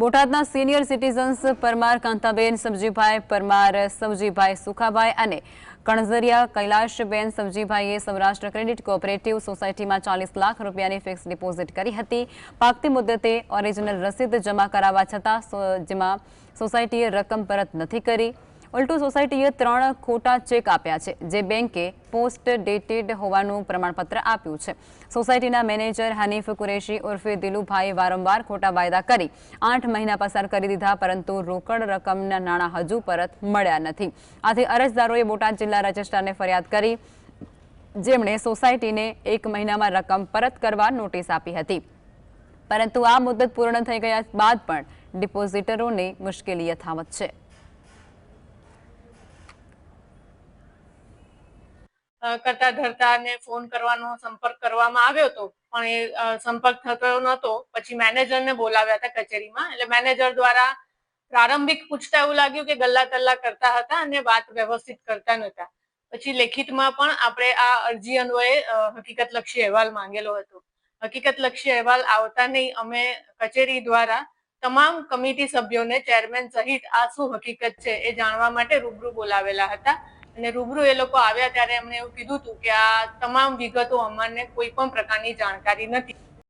બોટાદના senior citizens Parmar Kantaben સબજીભાઈ Parmar Savjibhai Sukhabhai અને Kanjariya કૈલાશબેન સવજીભાઈએ Saurashtra credit cooperative સોસાયટીમાં 40 લાખ રૂપિયાની ફિક્સ ડિપોઝિટ કરી હતી। પાકતી મુદ્દતે ઓરિજિનલ રસીદ જમા કરાવવા છતાં જેમાં સોસાયટીએ રકમ પરત નથી કરી। ઉલટું સોસાયટીએ 3 ખોટા ચેક આપ્યા છે, જે બેંકે પોસ્ટ ડેટેડ હોવાનું પ્રમાણપત્ર આપ્યું છે। સોસાયટીના મેનેજર હનીફ કુરેશી ઉર્ફે દિલુભાઈએ વારંવાર ખોટા વાયદા કરી 8 મહિના પસાર કરી દીધા, પરંતુ રોકડ રકમના નાણાં હજુ પરત મળ્યા નથી। આથી અરજદારોએ બોટાદ જિલ્લા રજિસ્ટ્રારને ફરિયાદ કરી, જેમણે સોસાયટીને 1 મહિનામાં રકમ પરત કરવા નોટિસ આપી હતી, પરંતુ આ મુદત પૂર્ણ થઈ ગયા બાદ પણ ડિપોઝિટરોની મુશ્કેલી યથાવત છે। કરતા ધરતા ને ફોન કરવાનો સંપર્ક કરવામાં આવ્યો હતો, પણ એ સંપર્ક થતો નહોતો। પછી મેનેજરને બોલાવ્યા હતા કચેરીમાં, એટલે મેનેજર દ્વારા પ્રારંભિક પૂછતા એવું લાગ્યું કે ગલ્લા તલ્લા કરતા હતા અને વાત વ્યવસ્થિત કરતા નહોતા। પછી લેખિતમાં પણ આપણે આ અરજી અન્વયે હકીકતલક્ષી અહેવાલ માંગેલો હતો। હકીકતલક્ષી અહેવાલ આવતા નહીં અમે કચેરી દ્વારા તમામ કમિટી સભ્યોને ચેરમેન સહિત આ શું હકીકત છે એ જાણવા માટે રૂબરૂ બોલાવેલા હતા। અને રૂબરૂ એ લોકો આવ્યા ત્યારે એમણે એવું કીધું હતું કે આ તમામ વિગતો અમને કોઈ પણ પ્રકારની જાણકારી નથી।